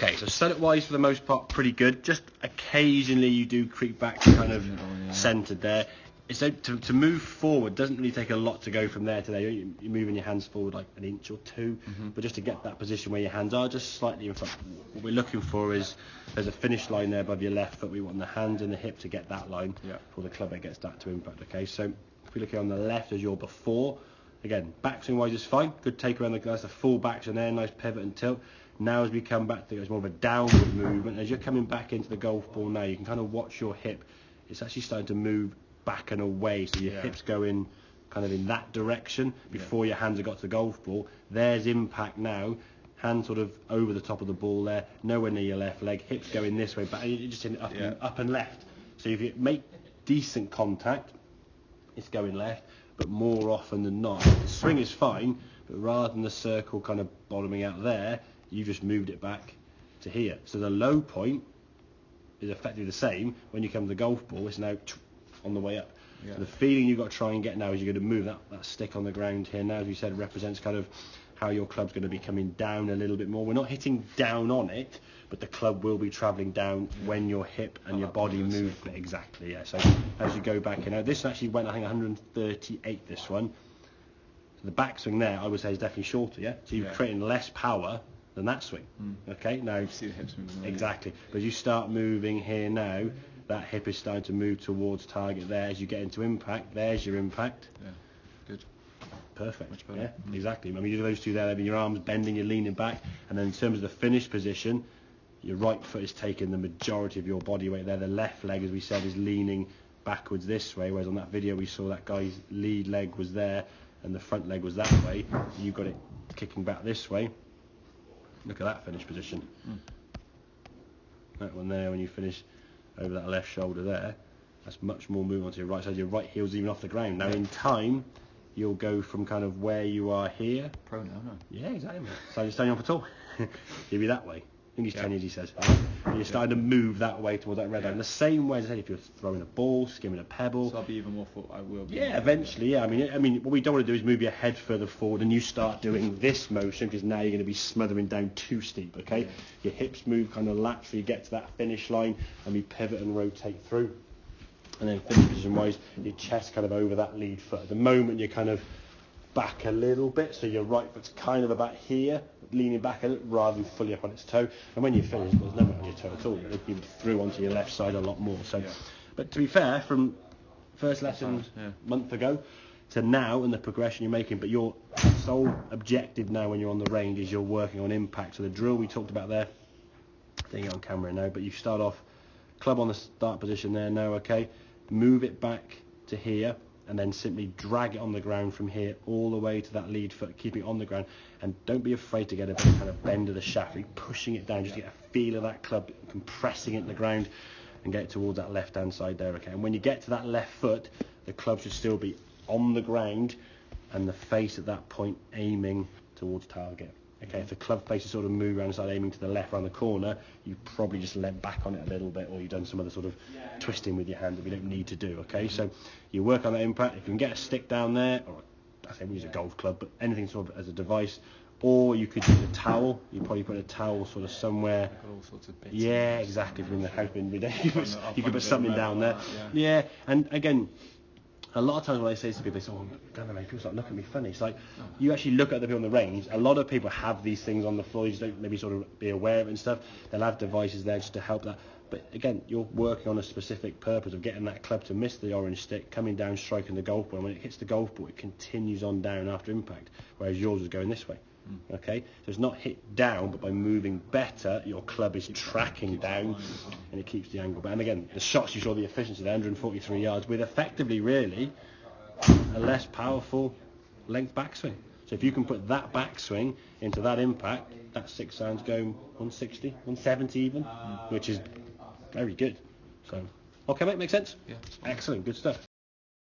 Okay, so setup-wise, for the most part, pretty good. Just occasionally you do creep back to kind of centred there. So to move forward doesn't really take a lot to go from there to there. You're moving your hands forward like an inch or two, but just to get that position where your hands are just slightly in front. What we're looking for is there's a finish line there above your left foot. We want the hands and the hip to get that line before the club head gets that to impact. Okay, so if we look here on the left as your before, again, backswing wise is fine. Good take around the glass, a full backswing there, nice pivot and tilt. Now as we come back to it's more of a downward movement. As you're coming back into the golf ball now, you can kind of watch your hip. It's actually starting to move back and away, so your hips go in kind of in that direction before your hands have got to the golf ball. There's impact now, hands sort of over the top of the ball there, nowhere near your left leg, hips going this way, but you're just in up and left. So if you make decent contact, it's going left, but more often than not, the swing is fine, but rather than the circle kind of bottoming out there, you just moved it back to here. So the low point is effectively the same. When you come to the golf ball, it's now on the way up. So the feeling you've got to try and get now is you're going to move that stick on the ground here now, as you said, represents kind of how your club's going to be coming down a little bit more. We're not hitting down on it, but the club will be travelling down when your hip and your body move. Exactly, yeah. So as you go back in, now this actually went, I think, 138, this one. So the backswing there, I would say, is definitely shorter, yeah? So you're creating less power than that swing. Okay, now you see the hips moving. Exactly. But as you start moving here now, that hip is starting to move towards target there. As you get into impact, there's your impact. Yeah, good. Perfect. Much better. Yeah, exactly. I mean, you do those two there, your arms bending, you're leaning back, and then in terms of the finish position, your right foot is taking the majority of your body weight there. The left leg, as we said, is leaning backwards this way, whereas on that video we saw that guy's lead leg was there and the front leg was that way. You got it kicking back this way. Look at that finish position. That one there, when you finish over that left shoulder there, that's much more movement onto your right side. Your right heel's even off the ground. Now in time, you'll go from kind of where you are here. Pro now, no? Yeah, exactly. So you're standing off at all. You'll be that way. I think he's 10 years, he says. And you're starting to move that way towards that red line. The same way as I said, if you're throwing a ball, skimming a pebble. So I'll be even more I will be. Yeah, eventually, yeah. I mean, what we don't want to do is move your head further forward and you start doing this motion, because now you're going to be smothering down too steep, okay? Your hips move kind of laterally, get to that finish line, and we pivot and rotate through. And then finish position wise, your chest kind of over that lead foot. At the moment, you're kind of back a little bit, so your right foot's kind of about here, leaning back a little rather than fully up on its toe. And when you finish, there's no one on your toe at all. You through onto your left side a lot more. So, but to be fair, from first lesson a month ago to now and the progression you're making, but your sole objective now when you're on the range is you're working on impact. So the drill we talked about there, I think it on camera now, but you start off club on the start position there now, okay? Move it back to here, and then simply drag it on the ground from here all the way to that lead foot, keep it on the ground, and don't be afraid to get a bit of kind of bend of the shaft, really pushing it down, just to get a feel of that club, compressing it in the ground, and get it towards that left hand side there, okay? And when you get to that left foot, the club should still be on the ground, and the face at that point aiming towards target. Okay, if the club face is sort of moved around and start aiming to the left around the corner, you probably just leant back on it a little bit, or you've done some other sort of twisting with your hand that we don't need to do, okay? So you work on that impact. If you can get a stick down there, or I say we use a golf club, but anything sort of as a device, or you could use a towel. You probably put a towel sort of somewhere. All sorts of bits. Yeah, exactly. From the house bin, you could put something down there. Yeah, and again, a lot of times when I say this to people, they say, "Oh, God, mate, people start looking at me funny." It's like you actually look at the people on the range. A lot of people have these things on the floor. You just don't maybe sort of be aware of it and stuff. They'll have devices there just to help that. But again, you're working on a specific purpose of getting that club to miss the orange stick, coming down, striking the golf ball. And when it hits the golf ball, it continues on down after impact, whereas yours is going this way. Okay, so it's not hit down, but by moving better, your club is tracking down, and it keeps the angle. But and again, the shots you saw, the efficiency, there, 143 yards, with effectively really a less powerful length backswing. So if you can put that backswing into that impact, that 6 sounds going 160, 170 even, which is very good. So, okay, mate, makes sense? Yeah. Excellent, good stuff.